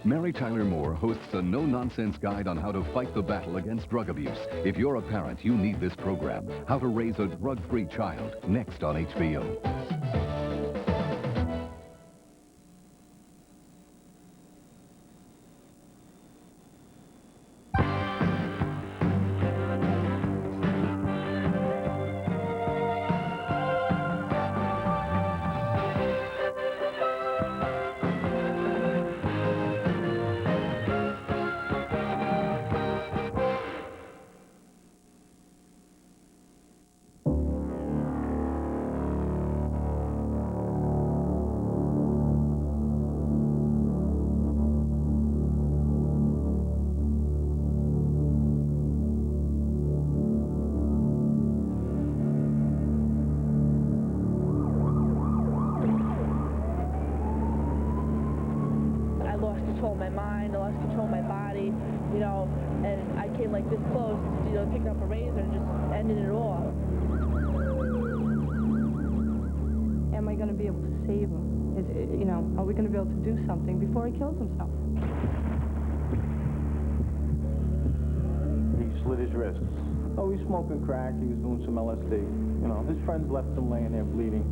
Mary Tyler Moore hosts a no-nonsense guide on how to fight the battle against drug abuse. If you're a parent, you need this program. How to Raise a Drug-Free Child, next on HBO. My mind, I lost control of my body, you know, and I came like this close, you know, picking up a razor and just ended it all. Am I going to be able to save him? You know, are we going to be able to do something before he kills himself? He slit his wrists. Oh, he was smoking crack, he was doing some LSD. You know, his friends left him laying there bleeding.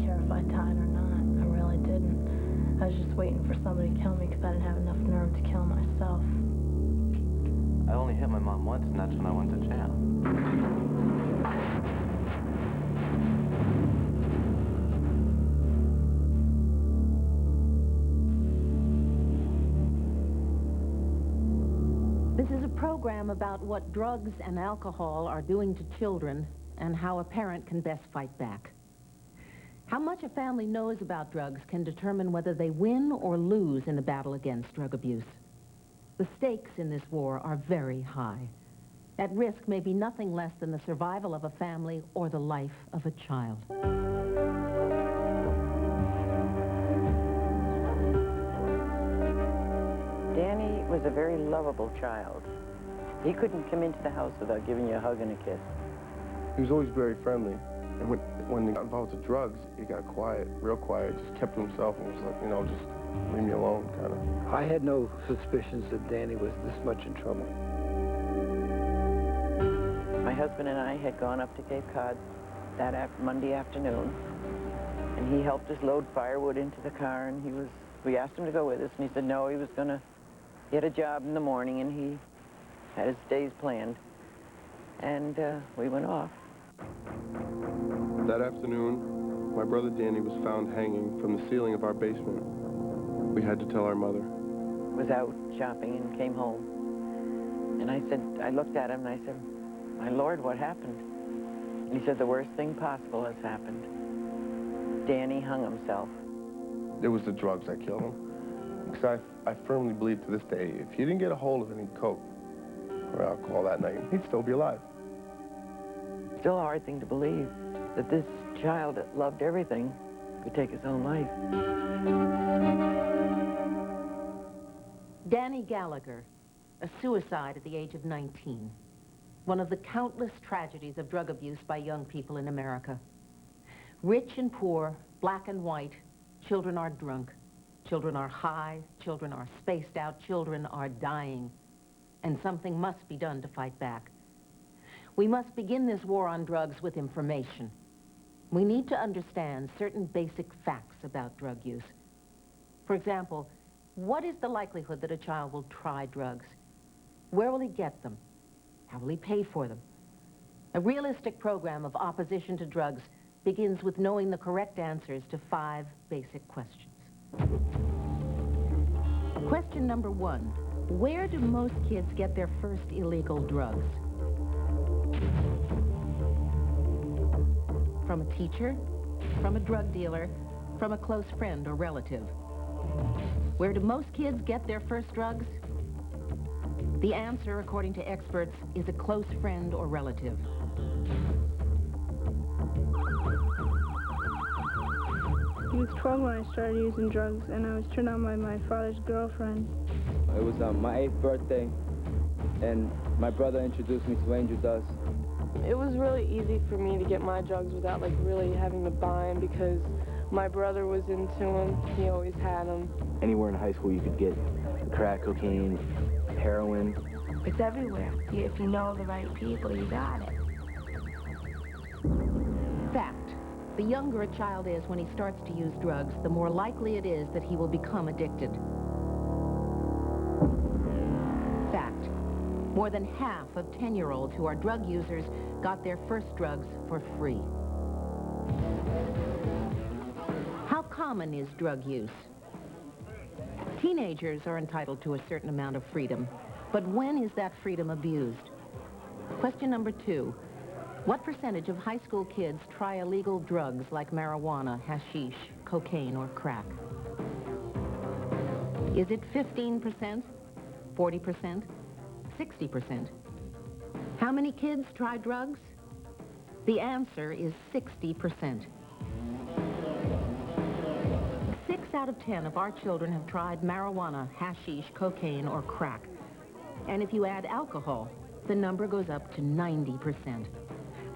Terrified, tied or not, I really didn't. I was just waiting for somebody to kill me because I didn't have enough nerve to kill myself. I only hit my mom once, and that's when I went to jail. This is a program about what drugs and alcohol are doing to children and how a parent can best fight back. How much a family knows about drugs can determine whether they win or lose in the battle against drug abuse. The stakes in this war are very high. At risk may be nothing less than the survival of a family or the life of a child. Danny was a very lovable child. He couldn't come into the house without giving you a hug and a kiss. He was always very friendly. And when he got involved with drugs, he got quiet, real quiet, just kept to himself and was like, you know, just leave me alone, kind of. I had no suspicions that Danny was this much in trouble. My husband and I had gone up to Cape Cod that Monday afternoon, and he helped us load firewood into the car, and we asked him to go with us, and he said no, he was going to get a job in the morning, and he had his days planned. And we went off. That afternoon, my brother Danny was found hanging from the ceiling of our basement. We had to tell our mother. Was out shopping and came home. And I looked at him and I said, my Lord, what happened? And he said, the worst thing possible has happened. Danny hung himself. It was the drugs that killed him. Because I firmly believe to this day, if he didn't get a hold of any coke or alcohol that night, he'd still be alive. Still a hard thing to believe that this child that loved everything could take his own life. Danny Gallagher, a suicide at the age of 19. One of the countless tragedies of drug abuse by young people in America. Rich and poor, black and white, children are drunk. Children are high, children are spaced out, children are dying. And something must be done to fight back. We must begin this war on drugs with information. We need to understand certain basic facts about drug use. For example, what is the likelihood that a child will try drugs? Where will he get them? How will he pay for them? A realistic program of opposition to drugs begins with knowing the correct answers to 5 basic questions. Question number 1, where do most kids get their first illegal drugs? From a teacher, from a drug dealer, from a close friend or relative. Where do most kids get their first drugs? The answer, according to experts, is a close friend or relative. He was 12 when I started using drugs, and I was turned on by my father's girlfriend. It was my 8th birthday, and my brother introduced me to angel dust. It was really easy for me to get my drugs without like really having to buy them because my brother was into them. He always had them. Anywhere in high school you could get crack cocaine, heroin. It's everywhere. If you know the right people, you got it. Fact. The younger a child is when he starts to use drugs, the more likely it is that he will become addicted. Fact. More than half of 10-year-olds who are drug users got their first drugs for free. How common is drug use? Teenagers are entitled to a certain amount of freedom, but when is that freedom abused? Question number 2. What percentage of high school kids try illegal drugs like marijuana, hashish, cocaine, or crack? Is it 15%, 40%, 60%? How many kids try drugs? The answer is 60%. 6 out of 10 of our children have tried marijuana, hashish, cocaine, or crack. And if you add alcohol, the number goes up to 90%.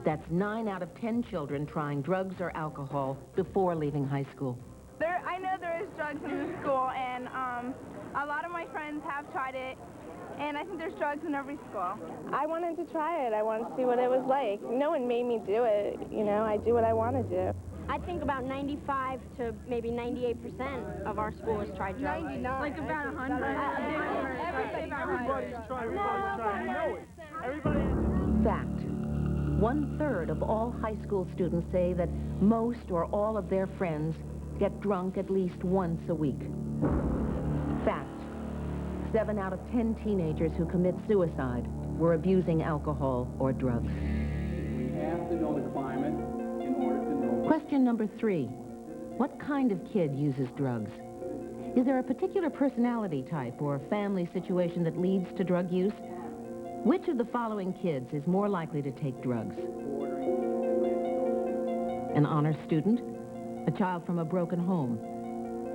That's 9 out of 10 children trying drugs or alcohol before leaving high school. I know there is drugs in the school, and a lot of my friends have tried it, and I think there's drugs in every school. I wanted to try it. I wanted to see what it was like. No one made me do it, you know. I do what I want to do. I think about 95 to maybe 98% of our school has tried drugs. 99. Like about 100. Everybody's trying. You know it. Everybody. Fact. 1/3 of all high school students say that most or all of their friends get drunk at least once a week. Fact. 7 out of 10 teenagers who commit suicide were abusing alcohol or drugs. We have to know the climate in order to know... Question number 3. What kind of kid uses drugs? Is there a particular personality type or family situation that leads to drug use? Which of the following kids is more likely to take drugs? An honor student, a child from a broken home,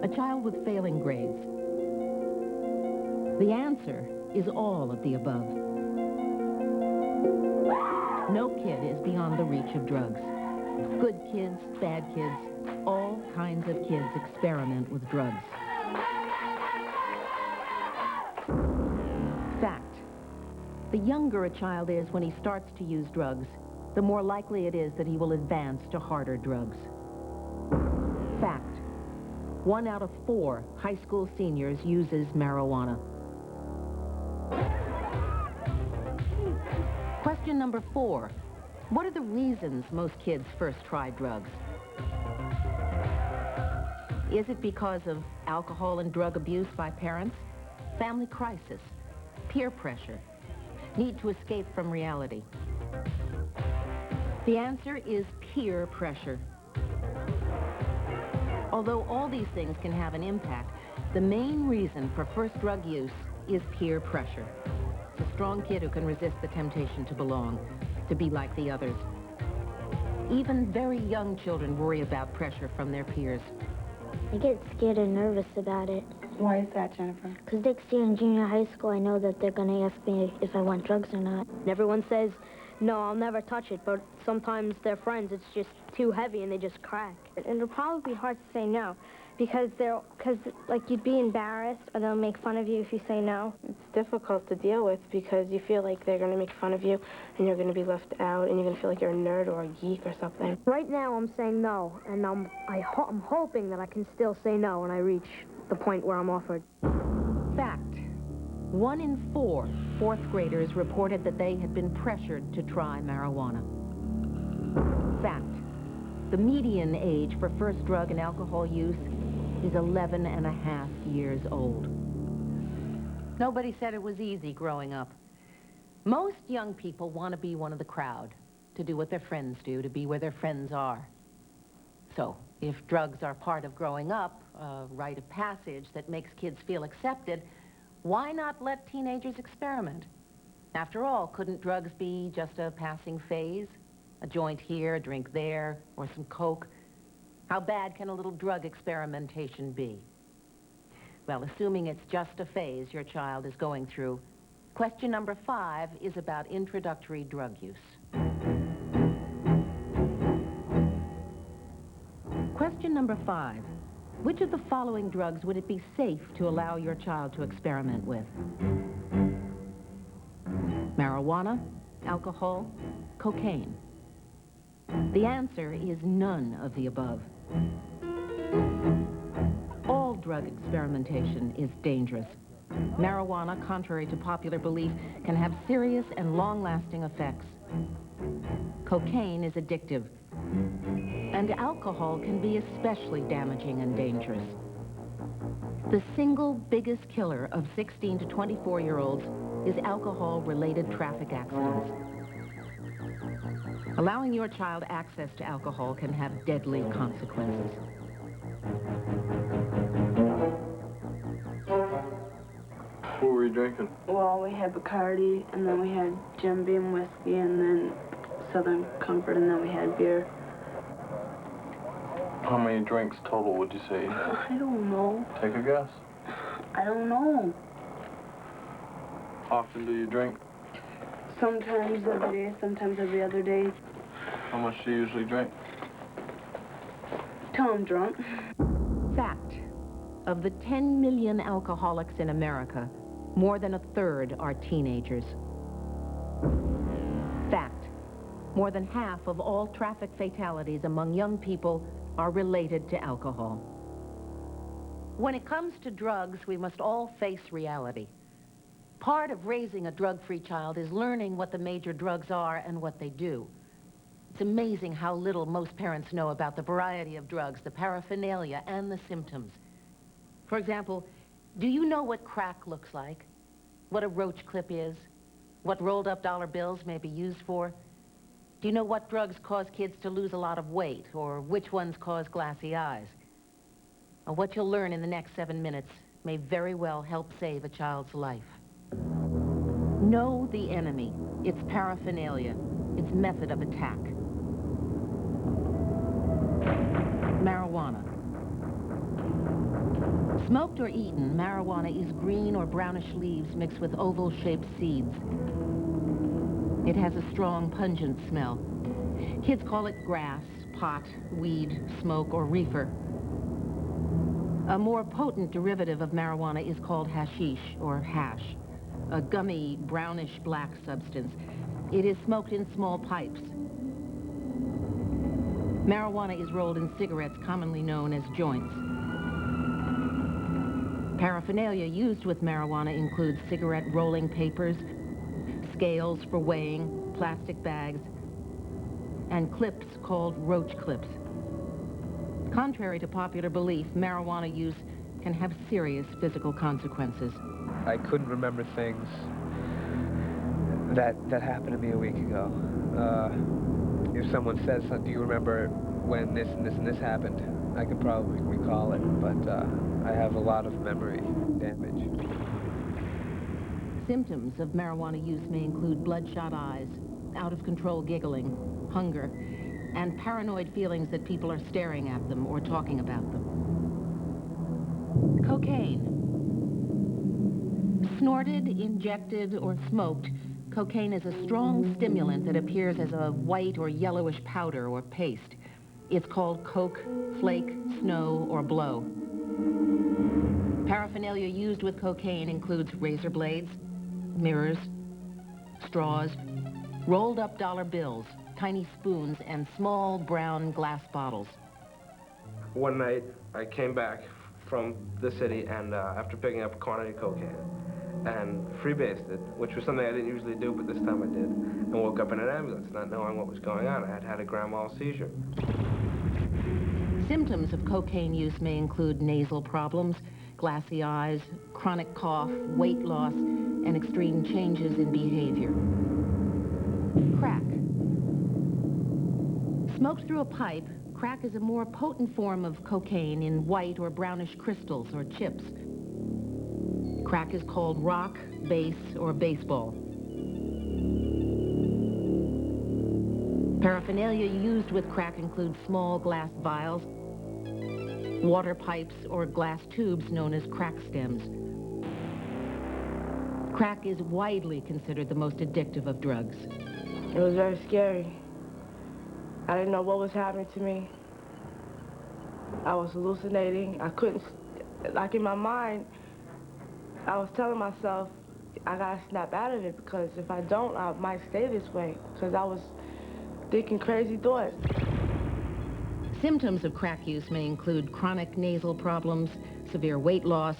a child with failing grades. The answer is all of the above. No kid is beyond the reach of drugs. Good kids, bad kids, all kinds of kids experiment with drugs. Fact. The younger a child is when he starts to use drugs, the more likely it is that he will advance to harder drugs. Fact. 1 out of 4 high school seniors uses marijuana. Question number 4. What are the reasons most kids first try drugs? Is it because of alcohol and drug abuse by parents, family crisis, peer pressure, need to escape from reality? The answer is peer pressure. Although all these things can have an impact, the main reason for first drug use is peer pressure. It's a strong kid who can resist the temptation to belong, to be like the others. Even very young children worry about pressure from their peers. I get scared and nervous about it. Why is that, Jennifer? Because next year in junior high school, I know that they're going to ask me if I want drugs or not. Everyone says, no, I'll never touch it, but sometimes their friends, it's just too heavy and they just crack. It'll probably be hard to say no, because like you'd be embarrassed or they'll make fun of you if you say no. It's difficult to deal with because you feel like they're going to make fun of you and you're going to be left out and you're going to feel like you're a nerd or a geek or something. Right now I'm saying no, and I'm hoping that I can still say no when I reach the point where I'm offered. Fact. 1 in 4 fourth graders reported that they had been pressured to try marijuana. Fact. The median age for first drug and alcohol use is 11 and a half years old. Nobody said it was easy growing up. Most young people want to be one of the crowd, to do what their friends do, to be where their friends are. So, if drugs are part of growing up, a rite of passage that makes kids feel accepted, why not let teenagers experiment? After all, couldn't drugs be just a passing phase? A joint here, a drink there, or some Coke? How bad can a little drug experimentation be? Well, assuming it's just a phase your child is going through, question number 5 is about introductory drug use. Question number 5. Which of the following drugs would it be safe to allow your child to experiment with? Marijuana, alcohol, cocaine. The answer is none of the above. All drug experimentation is dangerous. Marijuana, contrary to popular belief, can have serious and long-lasting effects. Cocaine is addictive, and alcohol can be especially damaging and dangerous. The single biggest killer of 16 to 24-year-olds is alcohol-related traffic accidents. Allowing your child access to alcohol can have deadly consequences. What were you drinking? Well, we had Bacardi, and then we had Jim Beam whiskey, and then Southern Comfort, and then we had beer. How many drinks total would you say you had? I don't know. Take a guess. I don't know. How often do you drink? Sometimes every day, sometimes every other day. How much do you usually drink? Till I'm drunk. Fact. Of the 10 million alcoholics in America, more than a third are teenagers. Fact. More than half of all traffic fatalities among young people are related to alcohol. When it comes to drugs, we must all face reality. Part of raising a drug-free child is learning what the major drugs are and what they do. It's amazing how little most parents know about the variety of drugs, the paraphernalia, and the symptoms. For example, do you know what crack looks like? What a roach clip is? What rolled-up dollar bills may be used for? Do you know what drugs cause kids to lose a lot of weight, or which ones cause glassy eyes? What you'll learn in the next 7 minutes may very well help save a child's life. Know the enemy, its paraphernalia, its method of attack. Marijuana. Smoked or eaten, marijuana is green or brownish leaves mixed with oval-shaped seeds. It has a strong, pungent smell. Kids call it grass, pot, weed, smoke, or reefer. A more potent derivative of marijuana is called hashish, or hash, a gummy, brownish-black substance. It is smoked in small pipes. Marijuana is rolled in cigarettes commonly known as joints. Paraphernalia used with marijuana includes cigarette rolling papers, scales for weighing, plastic bags, and clips called roach clips. Contrary to popular belief, marijuana use can have serious physical consequences. I couldn't remember things that happened to me a week ago. If someone says, do you remember when this and this and this happened? I could probably recall it, but I have a lot of memory damage. Symptoms of marijuana use may include bloodshot eyes, out-of-control giggling, hunger, and paranoid feelings that people are staring at them or talking about them. Cocaine. Snorted, injected, or smoked, cocaine is a strong stimulant that appears as a white or yellowish powder or paste. It's called coke, flake, snow, or blow. Paraphernalia used with cocaine includes razor blades, mirrors, straws, rolled-up dollar bills, tiny spoons, and small brown glass bottles. One night, I came back from the city, and after picking up a quantity of cocaine, and freebased it, which was something I didn't usually do, but this time I did, and woke up in an ambulance, not knowing what was going on. I had had a grand mal seizure. Symptoms of cocaine use may include nasal problems, glassy eyes, chronic cough, weight loss, and extreme changes in behavior. Crack. Smoked through a pipe, crack is a more potent form of cocaine in white or brownish crystals or chips. Crack is called rock, bass, or baseball. Paraphernalia used with crack includes small glass vials, water pipes, or glass tubes known as crack stems. Crack is widely considered the most addictive of drugs. It was very scary. I didn't know what was happening to me. I was hallucinating. I couldn't, like in my mind, I was telling myself, I gotta snap out of it because if I don't, I might stay this way because I was thinking crazy thoughts. Symptoms of crack use may include chronic nasal problems, severe weight loss,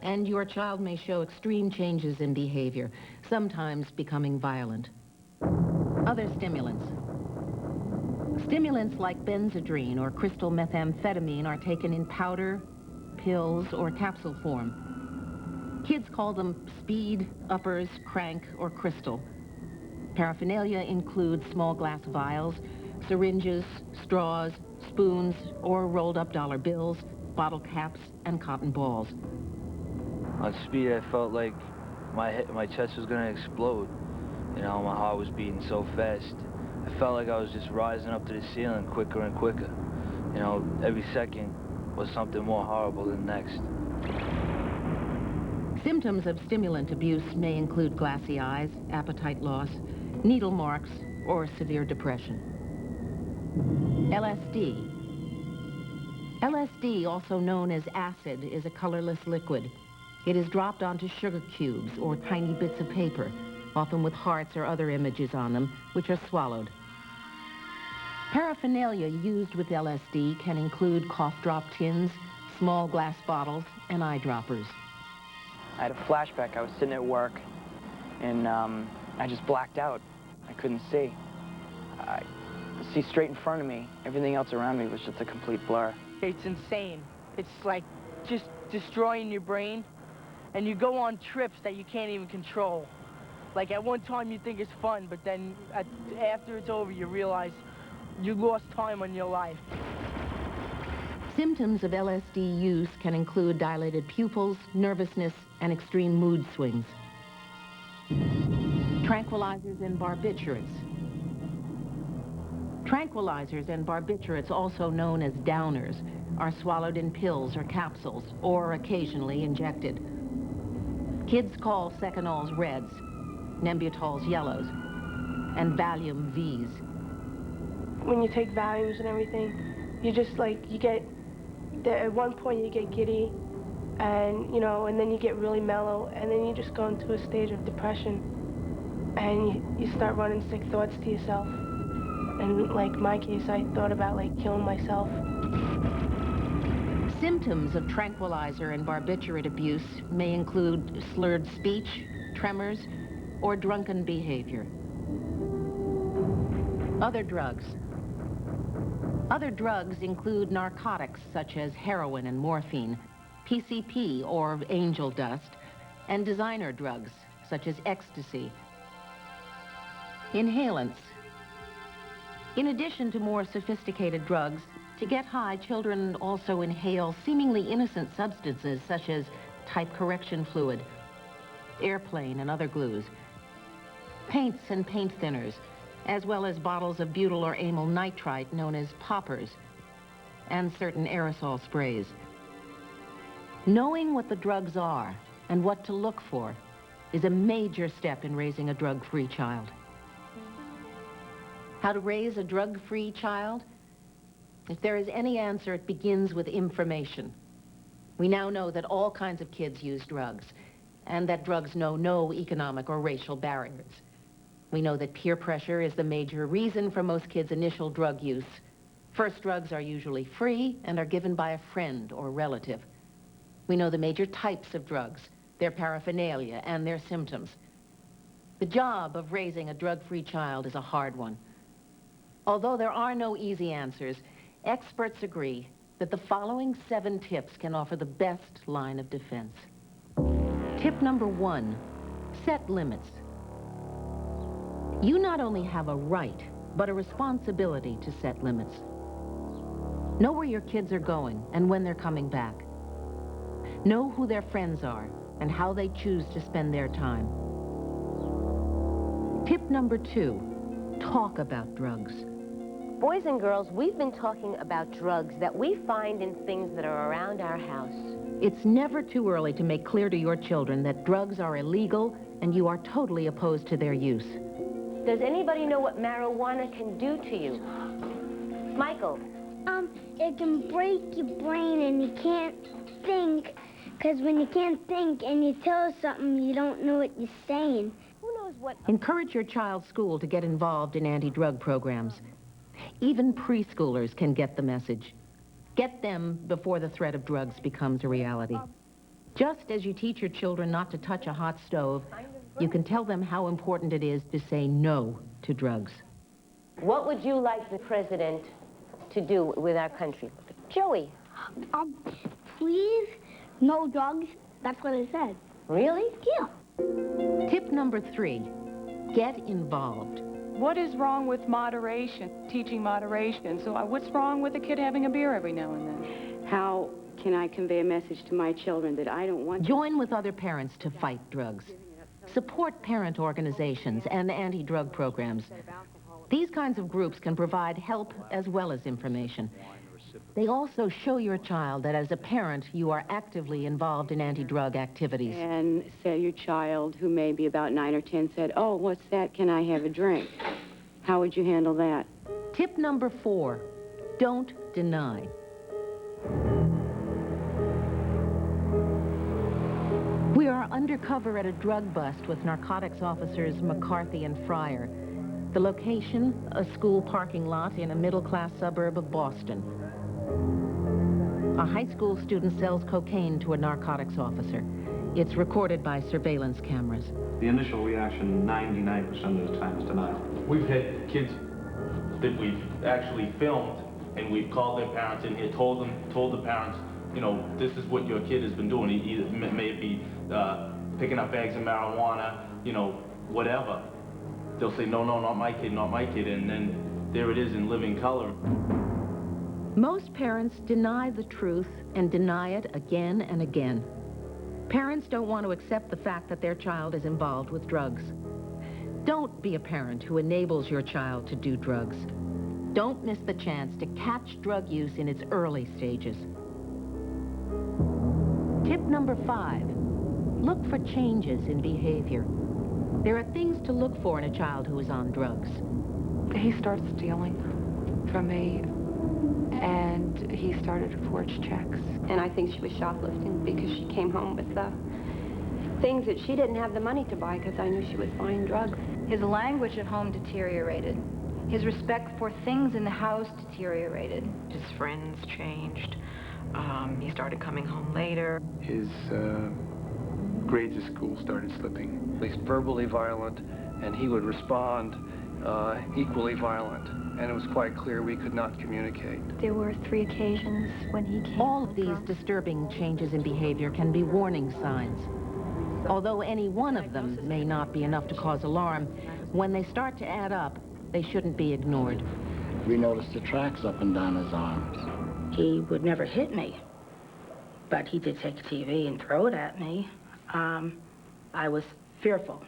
and your child may show extreme changes in behavior, sometimes becoming violent. Other stimulants. Stimulants like benzodrine or crystal methamphetamine are taken in powder, pills, or capsule form. Kids call them speed, uppers, crank, or crystal. Paraphernalia includes small glass vials, syringes, straws, spoons, or rolled-up dollar bills, bottle caps, and cotton balls. On speed, I felt like my chest was gonna explode. You know, my heart was beating so fast. I felt like I was just rising up to the ceiling quicker and quicker. You know, every second was something more horrible than the next. Symptoms of stimulant abuse may include glassy eyes, appetite loss, needle marks, or severe depression. LSD. LSD, also known as acid, is a colorless liquid. It is dropped onto sugar cubes or tiny bits of paper, often with hearts or other images on them, which are swallowed. Paraphernalia used with LSD can include cough drop tins, small glass bottles, and eyedroppers. I had a flashback. I was sitting at work, and I just blacked out. I couldn't see. I could see straight in front of me. Everything else around me was just a complete blur. It's insane. It's like just destroying your brain, and you go on trips that you can't even control. Like at one time you think it's fun, but then after it's over you realize you lost time on your life. Symptoms of LSD use can include dilated pupils, nervousness, and extreme mood swings. Tranquilizers and barbiturates. Tranquilizers and barbiturates, also known as downers, are swallowed in pills or capsules, or occasionally injected. Kids call Secanols reds, Nembutols yellows, and Valium Vs. When you take Valiums and everything, you just like, at one point you get giddy, and you know, and then you get really mellow, and then you just go into a stage of depression, and you start running sick thoughts to yourself. And like my case, I thought about like killing myself. Symptoms of tranquilizer and barbiturate abuse may include slurred speech, tremors, or drunken behavior. Other drugs. Other drugs include narcotics such as heroin and morphine, PCP or angel dust, and designer drugs such as ecstasy. Inhalants. In addition to more sophisticated drugs, to get high, children also inhale seemingly innocent substances such as type correction fluid, airplane and other glues, paints and paint thinners, as well as bottles of butyl or amyl nitrite known as poppers, and certain aerosol sprays. Knowing what the drugs are and what to look for is a major step in raising a drug-free child. How to raise a drug-free child? If there is any answer, it begins with information. We now know that all kinds of kids use drugs, and that drugs know no economic or racial barriers. We know that peer pressure is the major reason for most kids' initial drug use. First drugs are usually free and are given by a friend or relative. We know the major types of drugs, their paraphernalia, and their symptoms. The job of raising a drug-free child is a hard one. Although there are no easy answers, experts agree that the following 7 tips can offer the best line of defense. Tip number 1, set limits. You not only have a right, but a responsibility to set limits. Know where your kids are going and when they're coming back. Know who their friends are and how they choose to spend their time. Tip number 2, talk about drugs. Boys and girls, we've been talking about drugs that we find in things that are around our house. It's never too early to make clear to your children that drugs are illegal and you are totally opposed to their use. Does anybody know what marijuana can do to you? Michael, It can break your brain and you can't think, because when you can't think and you tell something, you don't know what you're saying. Who knows what... Encourage your child's school to get involved in anti-drug programs. Even preschoolers can get the message. Get them before the threat of drugs becomes a reality. Just as you teach your children not to touch a hot stove, you can tell them how important it is to say no to drugs. What would you like the president to do with our country? Joey. Please, no drugs. That's what I said. Really? Yeah. Tip number 3, get involved. What is wrong with moderation, teaching moderation? So what's wrong with a kid having a beer every now and then? How can I convey a message to my children that I don't want to... Join with other parents to fight drugs. Support parent organizations and anti-drug programs. These kinds of groups can provide help as well as information. They also show your child that as a parent, you are actively involved in anti-drug activities. And say your child, who may be about 9 or 10, said, "Oh, what's that? Can I have a drink?" How would you handle that? Tip number 4, don't deny. We are undercover at a drug bust with narcotics officers McCarthy and Fryer. The location, a school parking lot in a middle-class suburb of Boston. A high school student sells cocaine to a narcotics officer. It's recorded by surveillance cameras. The initial reaction 99% of the time is denial. We've had kids that we've actually filmed, and we've called their parents in here, told the parents, you know, this is what your kid has been doing. He either may be picking up bags of marijuana, you know, whatever. They'll say, no, no, not my kid, not my kid, and then there it is in living color. Most parents deny the truth and deny it again and again. Parents don't want to accept the fact that their child is involved with drugs. Don't be a parent who enables your child to do drugs. Don't miss the chance to catch drug use in its early stages. Tip number 5, look for changes in behavior. There are things to look for in a child who is on drugs. He starts stealing from me, and he started to forge checks. And I think she was shoplifting because she came home with things that she didn't have the money to buy because I knew she was buying drugs. His language at home deteriorated. His respect for things in the house deteriorated. His friends changed. He started coming home later. His grades at school started slipping. He's verbally violent, and he would respond equally violent. And it was quite clear we could not communicate. There were 3 occasions when he came. All of these disturbing changes in behavior can be warning signs. Although any one of them may not be enough to cause alarm, when they start to add up, they shouldn't be ignored. We noticed the tracks up and down his arms. He would never hit me, but he did take a TV and throw it at me. I was fearful.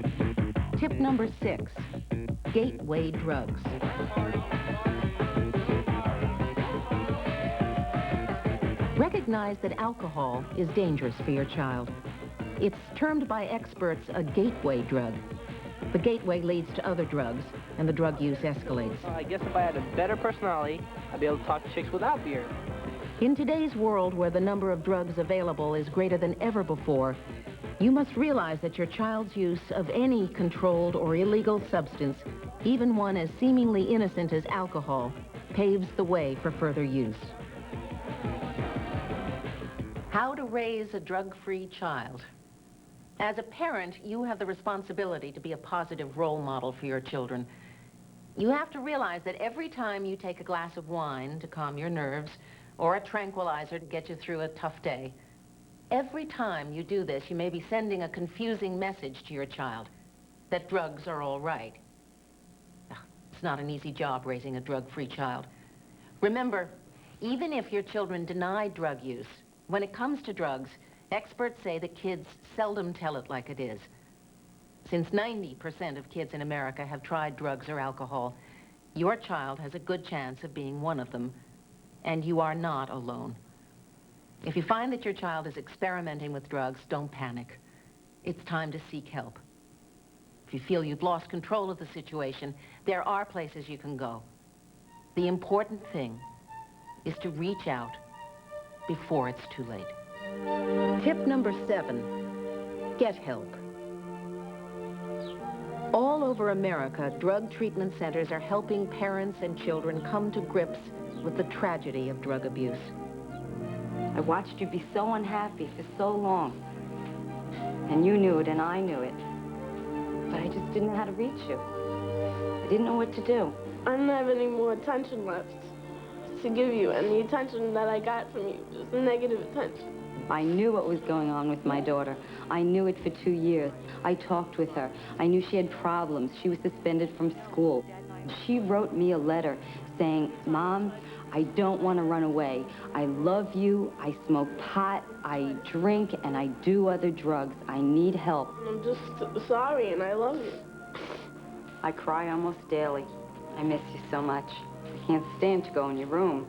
Tip number 6, gateway drugs. Recognize that alcohol is dangerous for your child. It's termed by experts a gateway drug. The gateway leads to other drugs, and the drug use escalates. I guess if I had a better personality, I'd be able to talk to chicks without beer. In today's world where the number of drugs available is greater than ever before, you must realize that your child's use of any controlled or illegal substance, even one as seemingly innocent as alcohol, paves the way for further use. How to raise a drug-free child. As a parent, you have the responsibility to be a positive role model for your children. You have to realize that every time you take a glass of wine to calm your nerves, or a tranquilizer to get you through a tough day, every time you do this, you may be sending a confusing message to your child that drugs are all right. It's not an easy job raising a drug-free child. Remember, even if your children deny drug use, when it comes to drugs, experts say that kids seldom tell it like it is. Since 90% of kids in America have tried drugs or alcohol, your child has a good chance of being one of them, and you are not alone. If you find that your child is experimenting with drugs, don't panic. It's time to seek help. If you feel you've lost control of the situation, there are places you can go. The important thing is to reach out before it's too late. Tip number 7, get help. All over America, drug treatment centers are helping parents and children come to grips with the tragedy of drug abuse. I watched you be so unhappy for so long. And you knew it and I knew it. But I just didn't know how to reach you. I didn't know what to do. I don't have any more attention left to give you, and the attention that I got from you was negative attention. I knew what was going on with my daughter. I knew it for 2 years. I talked with her. I knew she had problems. She was suspended from school. She wrote me a letter saying, Mom, I don't want to run away. I love you. I smoke pot. I drink, and I do other drugs. I need help. I'm just sorry, and I love you. I cry almost daily. I miss you so much. I can't stand to go in your room.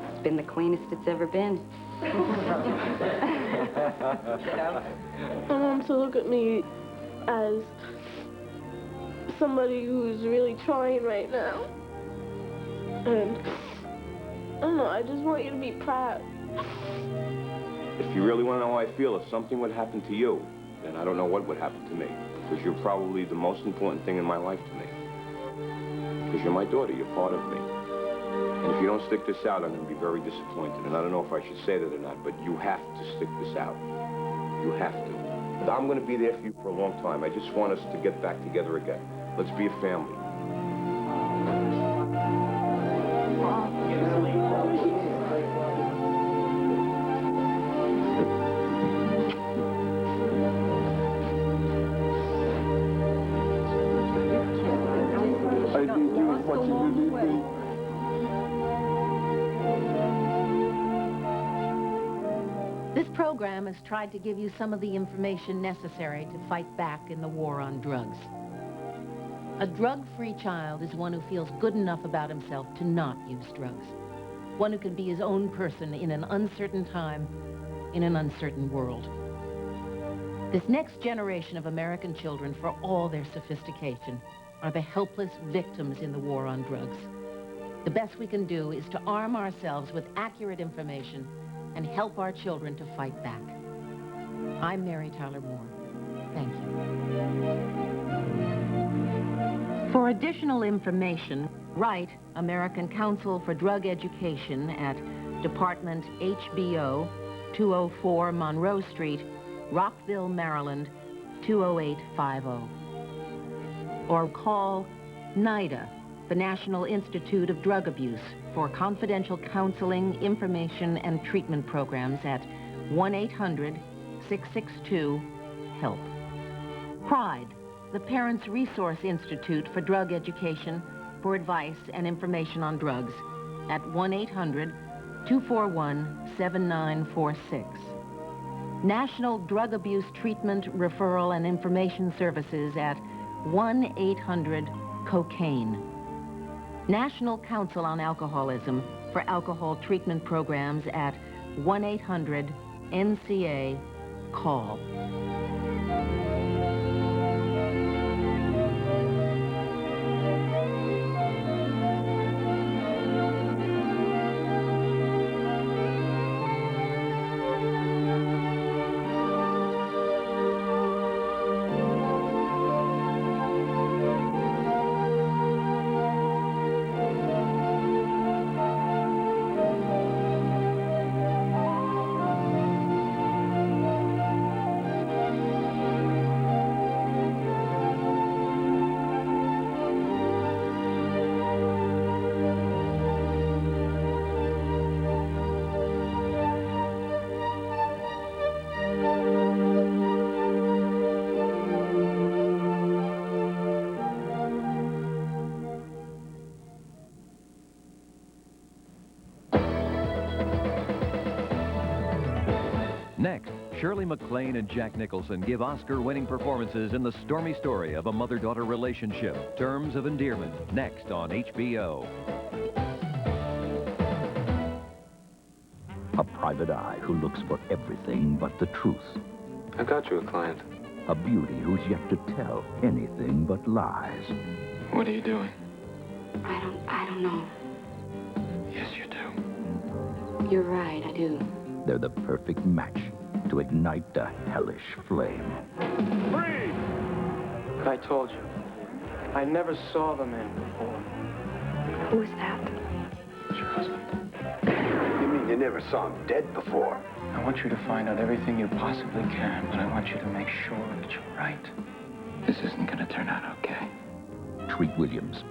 It's been the cleanest it's ever been. I want to look at me as somebody who's really trying right now. And I don't know, I just want you to be proud. If you really want to know how I feel, if something would happen to you, then I don't know what would happen to me. Because you're probably the most important thing in my life to me. Because you're my daughter, you're part of me. And if you don't stick this out, I'm going to be very disappointed. And I don't know if I should say that or not, but you have to stick this out. You have to. And I'm going to be there for you for a long time. I just want us to get back together again. Let's be a family. This program has tried to give you some of the information necessary to fight back in the war on drugs. A drug-free child is one who feels good enough about himself to not use drugs. One who can be his own person in an uncertain time, in an uncertain world. This next generation of American children, for all their sophistication, are the helpless victims in the war on drugs. The best we can do is to arm ourselves with accurate information and help our children to fight back. I'm Mary Tyler Moore. Thank you. For additional information, write American Council for Drug Education at Department HBO, 204 Monroe Street, Rockville, Maryland, 20850. Or call NIDA, the National Institute of Drug Abuse, for confidential counseling, information, and treatment programs at 1-800-662-HELP. PRIDE, the Parents Resource Institute for Drug Education, for advice and information on drugs at 1-800-241-7946. National Drug Abuse Treatment, Referral, and Information Services at 1-800-COCAINE. National Council on Alcoholism for alcohol treatment programs at 1-800-NCA-CALL. Next, Shirley MacLaine and Jack Nicholson give Oscar-winning performances in the stormy story of a mother-daughter relationship, Terms of Endearment, next on HBO. A private eye who looks for everything but the truth. I got you a client. A beauty who's yet to tell anything but lies. What are you doing? I don't know. Yes, you do. you're right, I do. They're the perfect match to ignite a hellish flame. I told you, I never saw the man before. Who is that? It's your husband. You mean you never saw him dead before? I want you to find out everything you possibly can, but I want you to make sure that you're right. This isn't going to turn out okay. Treat Williams.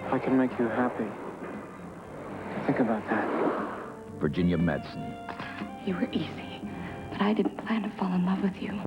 If I can make you happy, think about that. Virginia Madsen. You were easy, but I didn't plan to fall in love with you.